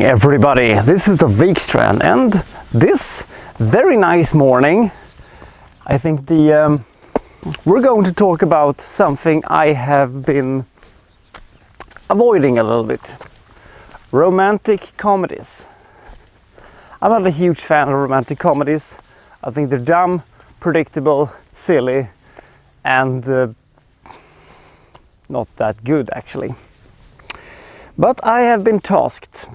morning, everybody. This is the Wikstrand, and this very nice morning, I think we're going to talk about something I have been avoiding a little bit. Romantic comedies. I'm not a huge fan of romantic comedies. I think they're dumb, predictable, silly, and not that good actually. But I have been tasked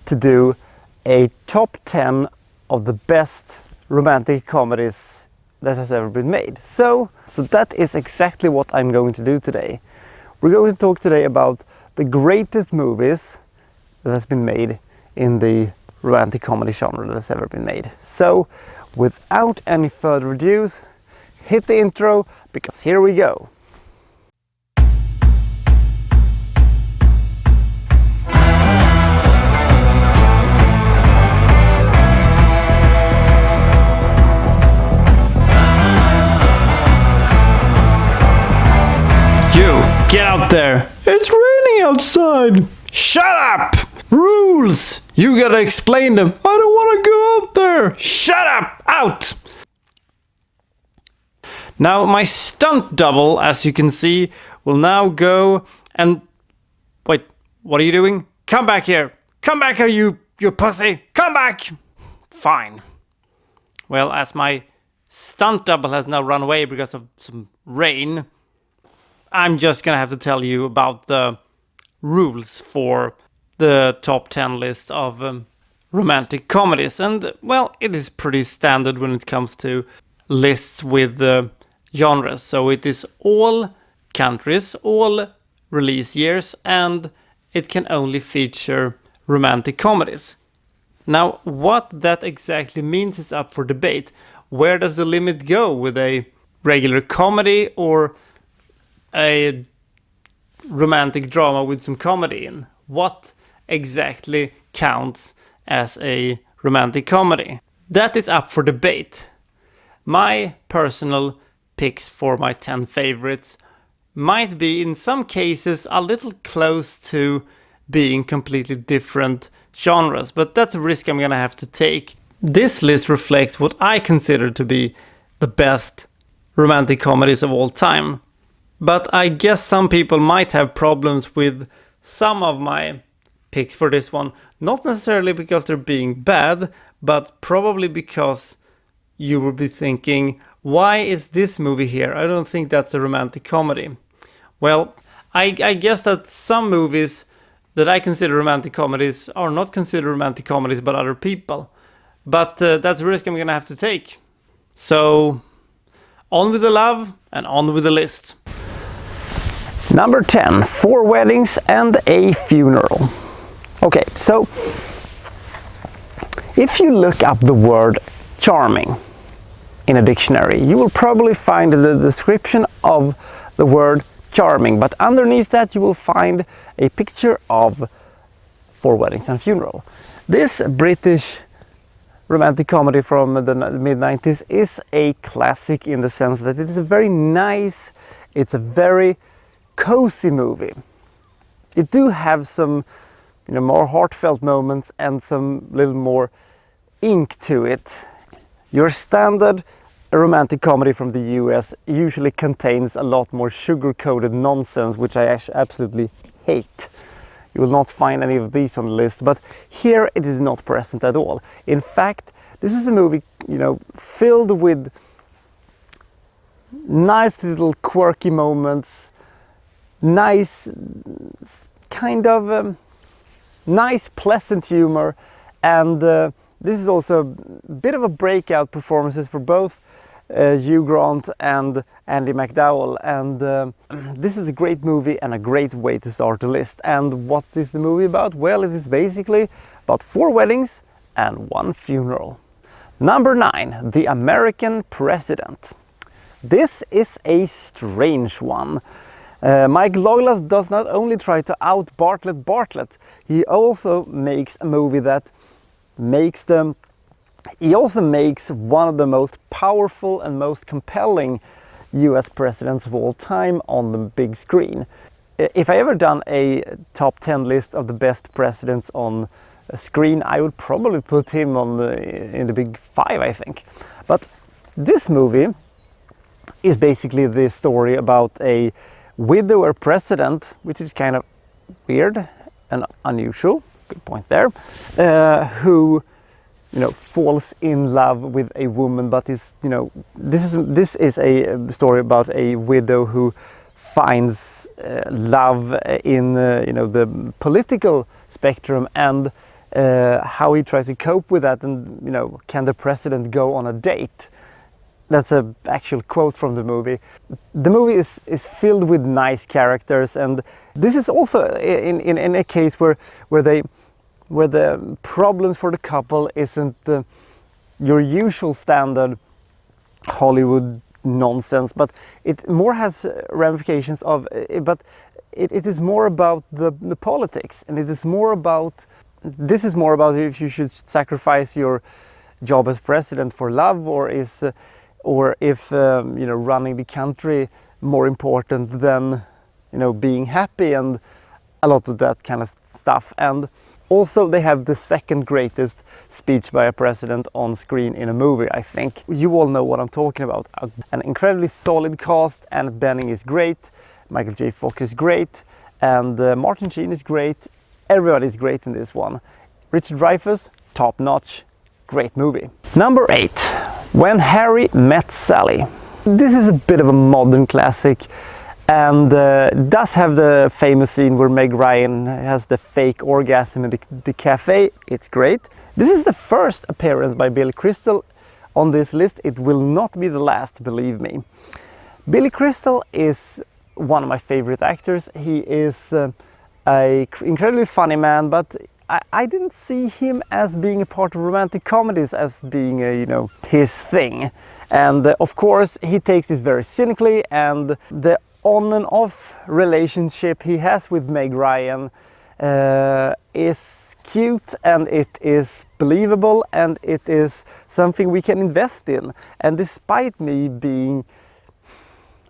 to do a top 10 of the best romantic comedies that has ever been made. So that is exactly what I'm going to do today. We're going to talk today about the greatest movies that has been made in the romantic comedy genre that has ever been made. So without any further ado, hit the intro, because here we go. Get out there! It's raining outside! Shut up! Rules! You gotta explain them. I don't wanna go out there! Shut up! Out! Now my stunt double, as you can see, will now go and... Wait, what are you doing? Come back here! Come back here, you pussy! Come back! Fine. Well, as my stunt double has now run away because of some rain, I'm just gonna have to tell you about the rules for the top 10 list of romantic comedies. And, well, it is pretty standard when it comes to lists with genres. So it is all countries, all release years, and it can only feature romantic comedies. Now, what that exactly means is up for debate. Where does the limit go with a regular comedy or a romantic drama with some comedy in? What exactly counts as a romantic comedy? That is up for debate. My personal picks for my 10 favorites might be in some cases a little close to being completely different genres, but that's a risk I'm gonna have to take. This list reflects what I consider to be the best romantic comedies of all time. But I guess some people might have problems with some of my picks for this one. Not necessarily because they're being bad, but probably because you will be thinking, why is this movie here? I don't think that's a romantic comedy. Well, I guess that some movies that I consider romantic comedies are not considered romantic comedies by other people. But that's a risk I'm gonna have to take. So, on with the love and on with the list. Number 10, 4 Weddings and a Funeral. Okay, so if you look up the word charming in a dictionary, you will probably find the description of the word charming, but underneath that you will find a picture of 4 Weddings and a Funeral. This British romantic comedy from the mid-90s is a classic in the sense that it is a very nice, it's a very cozy movie. It do have some, more heartfelt moments and some little more ink to it. Your standard romantic comedy from the US usually contains a lot more sugar-coated nonsense, which I absolutely hate. You will not find any of these on the list, but here it is not present at all. In fact, this is a movie, filled with nice little quirky moments, nice nice pleasant humor, and this is also a bit of a breakout performances for both Hugh Grant and Andy McDowell, and this is a great movie and a great way to start the list. And what is the movie about? Well, it is basically about 4 weddings and 1 funeral. Number 9, The American President. This is a strange one. Mike Douglas does not only try to out Bartlett, he also makes a movie that makes one of the most powerful and most compelling US presidents of all time on the big screen. if I ever done a top 10 list of the best presidents on a screen, I would probably put him on in the big 5, I think. But this movie is basically the story about a widower president, which is kind of weird and unusual. Good point there. Who, falls in love with a woman, but is, this is a story about a widow who finds love in the political spectrum, and how he tries to cope with that, and can the president go on a date? That's an actual quote from the movie. The movie is filled with nice characters, and this is also in a case where the problems for the couple isn't your usual standard Hollywood nonsense, but it more has ramifications of, but it is more about the politics, and this is more about if you should sacrifice your job as president for love, or if running the country more important than being happy, and a lot of that kind of stuff. And also they have the second greatest speech by a president on screen in a movie, I think. You all know what I'm talking about. An incredibly solid cast, and Benning is great, Michael J. Fox is great, and Martin Sheen is great. Everybody is great in this one. Richard Dreyfuss, top notch, great movie. Number 8, When Harry Met Sally. This is a bit of a modern classic, and does have the famous scene where Meg Ryan has the fake orgasm in the cafe. It's great. This is the first appearance by Billy Crystal on this list. It will not be the last, believe me. Billy Crystal is one of my favorite actors. He is a incredibly funny man, but I didn't see him as being a part of romantic comedies as being his thing. And of course he takes this very cynically, and the on and off relationship he has with Meg Ryan is cute, and it is believable, and it is something we can invest in. And despite me being,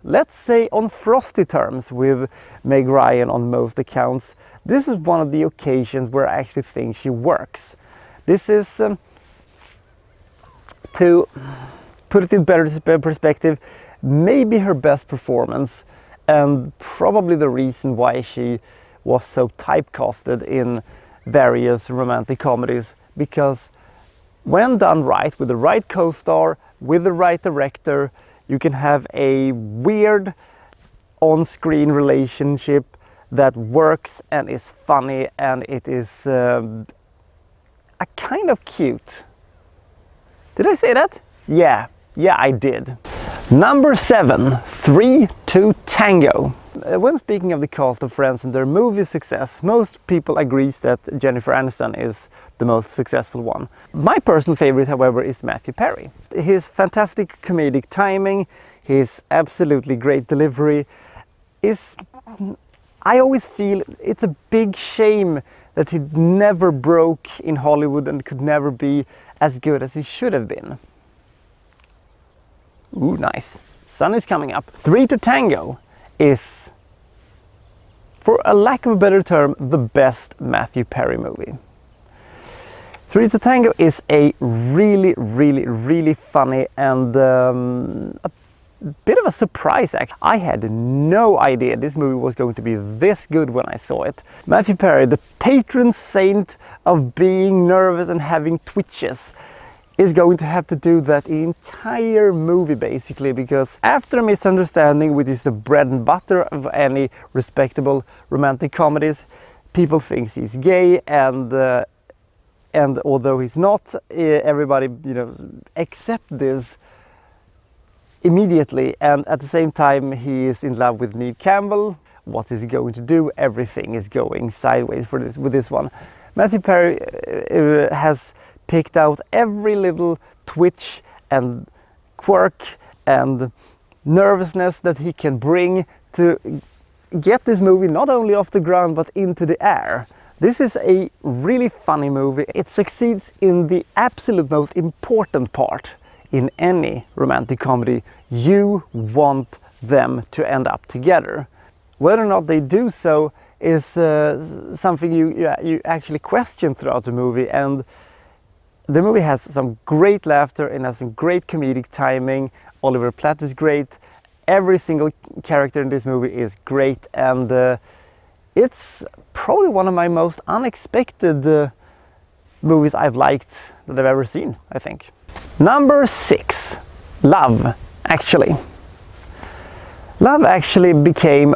let's say, on frosty terms with Meg Ryan on most accounts, this is one of the occasions where I actually think she works. This is, to put it in better perspective, maybe her best performance, and probably the reason why she was so typecasted in various romantic comedies, because when done right, with the right co-star, with the right director, you can have a weird on-screen relationship that works and is funny, and it is a kind of cute. Did I say that? Yeah, I did. Number 7, 3 to Tango. When speaking of the cast of Friends and their movie success, most people agree that Jennifer Aniston is the most successful one. My personal favorite, however, is Matthew Perry. His fantastic comedic timing, his absolutely great delivery is... I always feel it's a big shame that he never broke in Hollywood and could never be as good as he should have been. Ooh, nice. Sun is coming up. 3 to Tango is, for a lack of a better term, the best Matthew Perry movie. 3 to Tango is a really funny and a bit of a surprise act. I had no idea this movie was going to be this good when I saw it. Matthew Perry, the patron saint of being nervous and having twitches, is going to have to do that entire movie basically, because after a misunderstanding, which is the bread and butter of any respectable romantic comedies, people think he's gay, and although he's not, everybody accept this immediately, and at the same time he is in love with Neve Campbell. What is he going to do? Everything is going sideways with this one. Matthew Perry has picked out every little twitch and quirk and nervousness that he can bring to get this movie not only off the ground but into the air. This is a really funny movie. It succeeds in the absolute most important part in any romantic comedy. You want them to end up together. whether or not they do so is something you actually question throughout the movie. And the movie has some great laughter and has some great comedic timing. Oliver Platt is great. Every single character in this movie is great, and it's probably one of my most unexpected movies I've liked that I've ever seen, I think. Number 6, Love Actually. Love Actually became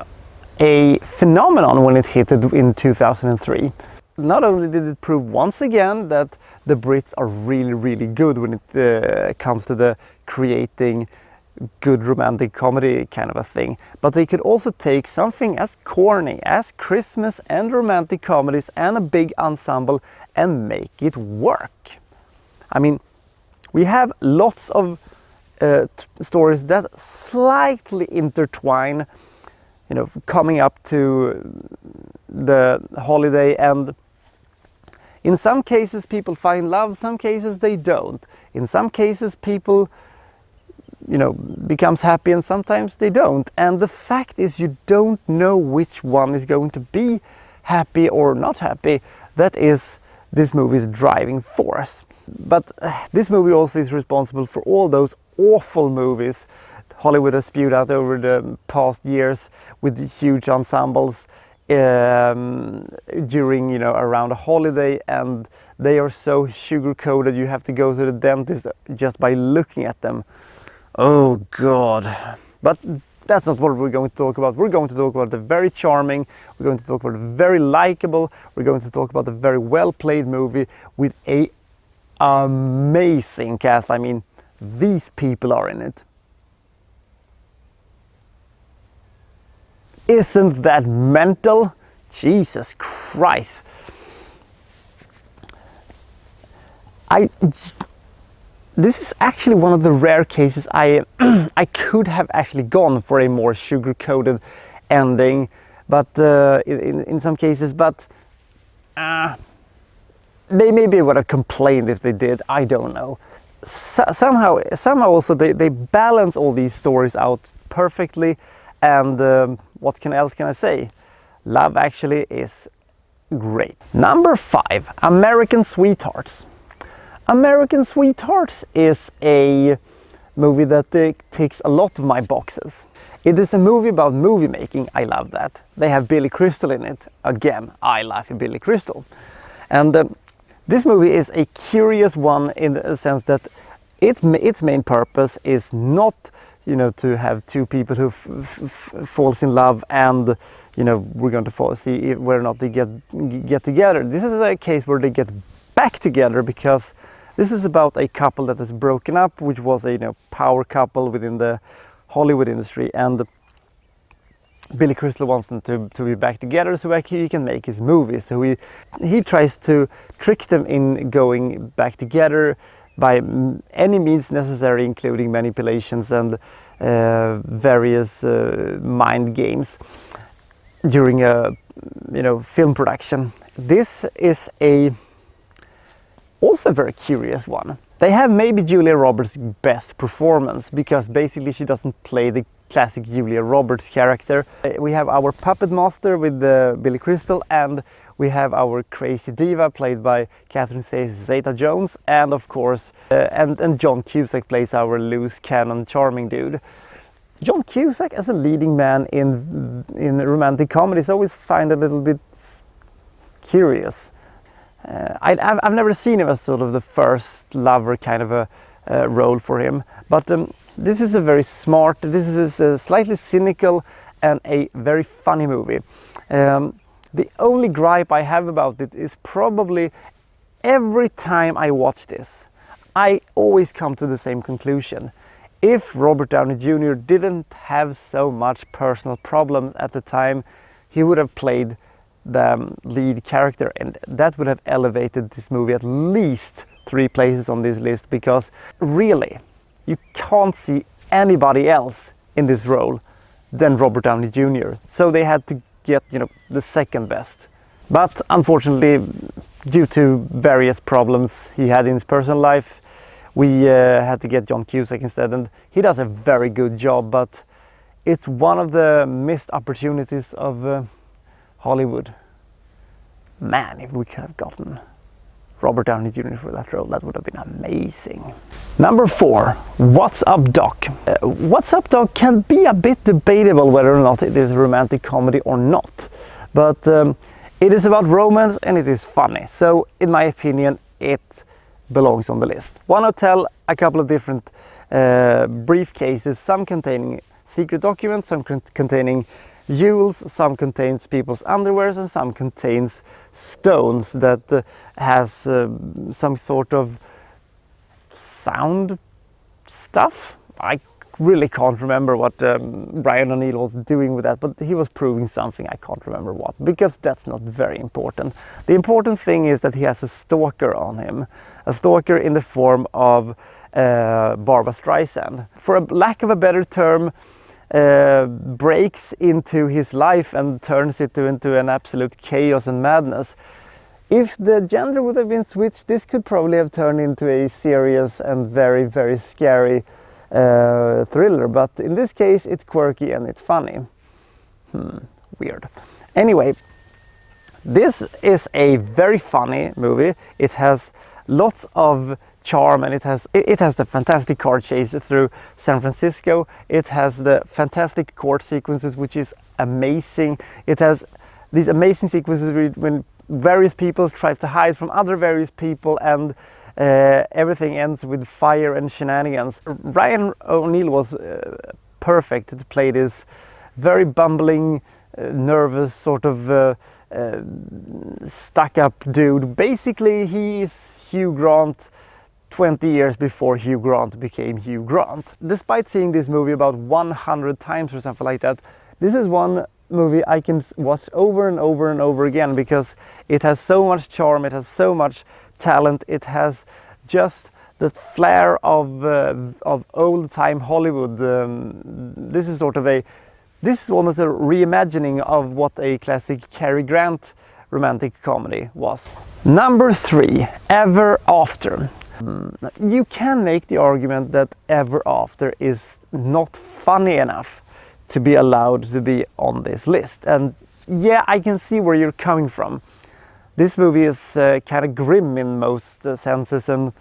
a phenomenon when it hit in 2003. Not only did it prove once again that the Brits are really, really good when it comes to the creating good romantic comedy kind of a thing, but they could also take something as corny as Christmas and romantic comedies and a big ensemble and make it work. I mean, we have lots of stories that slightly intertwine, you know, coming up to the holiday, and in some cases people find love, some cases they don't. In some cases people, you know, becomes happy, and sometimes they don't. And the fact is, you don't know which one is going to be happy or not happy. That is this movie's driving force. But this movie also is responsible for all those awful movies Hollywood has spewed out over the past years with huge ensembles during, you know, around a holiday, and they are so sugar-coated you have to go to the dentist just by looking at them. Oh God. But that's not what we're going to talk about. We're going to talk about the very charming, we're going to talk about the very likable, we're going to talk about the very well-played movie with a amazing cast. I mean, these people are in it. Isn't that mental? Jesus Christ. This is actually one of the rare cases I could have actually gone for a more sugar-coated ending, but in some cases, but they maybe would have complained if they did. I don't know. Somehow also they balance all these stories out perfectly, and what else can I say? Love Actually is great. Number 5, American Sweethearts. American Sweethearts is a movie that ticks a lot of my boxes. It is a movie about movie making. I love that. They have Billy Crystal in it. Again, I love Billy Crystal. And this movie is a curious one in the sense that its main purpose is not, you know, to have two people who falls in love and, you know, we're going to see whether or not they get together. This is a case where they get back together, because this is about a couple that is broken up, which was a, you know, power couple within the Hollywood industry, and Billy Crystal wants them to be back together so he can make his movie. So he tries to trick them in going back together by any means necessary, including manipulations and various mind games during a, you know, film production. This is also a very curious one. They have maybe Julia Roberts' best performance, because basically she doesn't play the classic Julia Roberts character. We have our puppet master with Billy Crystal, and we have our crazy diva played by Catherine Zeta-Jones, and of course, and John Cusack plays our loose cannon charming dude. John Cusack as a leading man in romantic comedies I always find a little bit curious. I've never seen him as sort of the first lover kind of a role for him, but this is a very smart, this is a slightly cynical and a very funny movie. The only gripe I have about it is probably every time I watch this, I always come to the same conclusion. If Robert Downey Jr. didn't have so much personal problems at the time, he would have played the lead character, and that would have elevated this movie at least 3 places on this list, because really you can't see anybody else in this role than Robert Downey Jr. So they had to get, you know, the second best. But unfortunately, due to various problems he had in his personal life, we had to get John Cusack instead, and he does a very good job, but It's one of the missed opportunities of Hollywood. Man, if we could have gotten Robert Downey Jr. for that role, that would have been amazing. Number 4, What's Up Doc? What's Up Doc can be a bit debatable whether or not it is a romantic comedy or not. But it is about romance and it is funny. So in my opinion, it belongs on the list. One hotel, a couple of different briefcases, some containing secret documents, some containing jewels, some contains people's underwears, and some contains stones that has some sort of sound stuff. I really can't remember what Brian O'Neill was doing with that, but he was proving something. I can't remember what, because that's not very important. The important thing is that he has a stalker on him, a stalker in the form of Barbra Streisand. For a lack of a better term, breaks into his life and turns it into an absolute chaos and madness. If the gender would have been switched, this could probably have turned into a serious and very, very scary thriller, but in this case it's quirky and it's funny. Weird. Anyway, this is a very funny movie. It has lots of charm, and it has the fantastic car chase through San Francisco. It has the fantastic court sequences, which is amazing. It has these amazing sequences when various people tries to hide from other various people, and everything ends with fire and shenanigans. Ryan O'Neill was perfect to play this very bumbling, nervous, sort of stuck-up dude. Basically, he is Hugh Grant 20 years before Hugh Grant became Hugh Grant. Despite seeing this movie about 100 times or something like that, this is one movie I can watch over and over and over again, because it has so much charm, it has so much talent, it has just the flair of old-time Hollywood. This is almost a reimagining of what a classic Cary Grant romantic comedy was. Number 3, Ever After. You can make the argument that Ever After is not funny enough to be allowed to be on this list. And yeah, I can see where you're coming from. This movie is kind of grim in most senses, and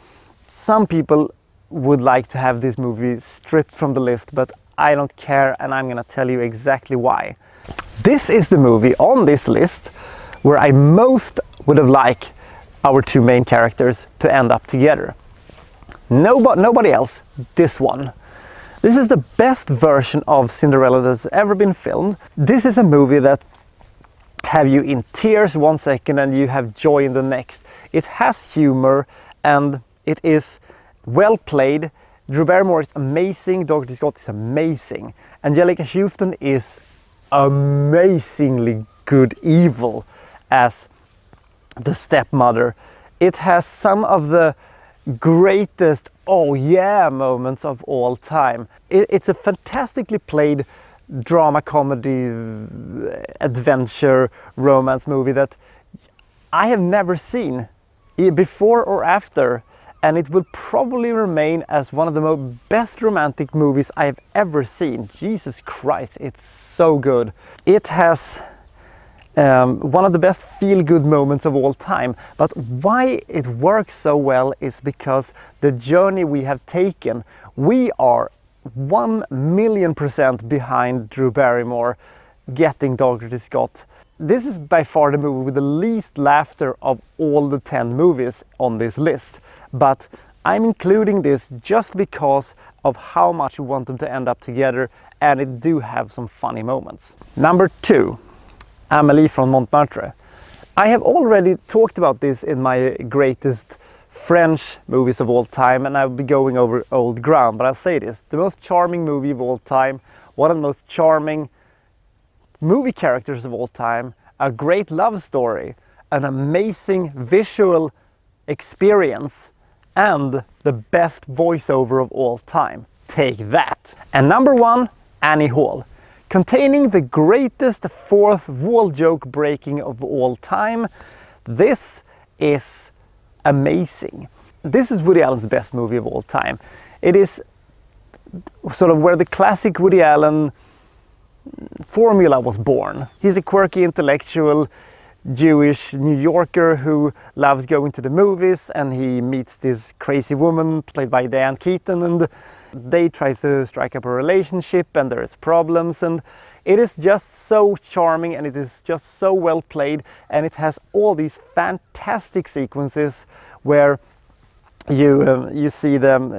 some people would like to have this movie stripped from the list, but I don't care, and I'm gonna tell you exactly why. This is the movie on this list where I most would have liked our two main characters to end up together. Nobody else, this one. This is the best version of Cinderella that's ever been filmed. This is a movie that have you in tears one second and you have joy in the next. It has humor and it is well played. Drew Barrymore is amazing, Dorothy Scott is amazing. Angelica Houston is amazingly good evil as the stepmother. It has some of the greatest oh yeah moments of all time. It's a fantastically played drama, comedy, adventure, romance movie that I have never seen before or after, and it will probably remain as one of the best romantic movies I have ever seen. Jesus Christ, it's so good. It has one of the best feel-good moments of all time. But why it works so well is because the journey we have taken, we are 1,000,000% behind Drew Barrymore getting Dorothy Scott. This is by far the movie with the least laughter of all the 10 movies on this list. But I'm including this just because of how much we want them to end up together, and it do have some funny moments. Number 2. Amélie from Montmartre. I have already talked about this in my greatest French movies of all time, and I'll be going over old ground, but I'll say this. The most charming movie of all time, one of the most charming movie characters of all time, a great love story, an amazing visual experience, and the best voiceover of all time. Take that! And number 1, Annie Hall. Containing the greatest fourth wall joke breaking of all time. This is amazing. This is Woody Allen's best movie of all time. It is sort of where the classic Woody Allen formula was born. He's a quirky intellectual Jewish New Yorker who loves going to the movies, and he meets this crazy woman played by Diane Keaton, and they try to strike up a relationship, and there's problems, and it is just so charming, and it is just so well played, and it has all these fantastic sequences where you see them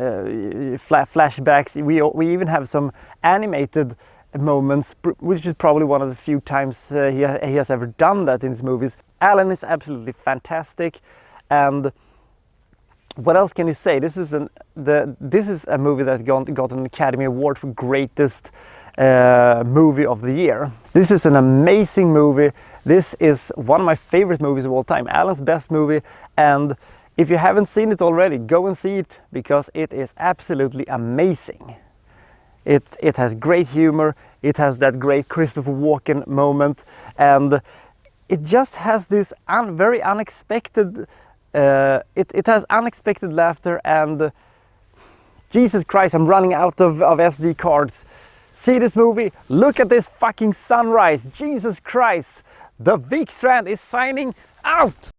flashbacks. We even have some animated moments, which is probably one of the few times he has ever done that in his movies. Alan is absolutely fantastic, and what else can you say? This is a movie that got an Academy Award for greatest movie of the year. This is an amazing movie. This is one of my favorite movies of all time, Alan's best movie, and if you haven't seen it already, go and see it, because it is absolutely amazing. It has great humor, it has that great Christopher Walken moment, and it just has this very unexpected, it has unexpected laughter, and Jesus Christ, I'm running out of SD cards. See this movie, look at this fucking sunrise, Jesus Christ, the Wikstrand is signing out!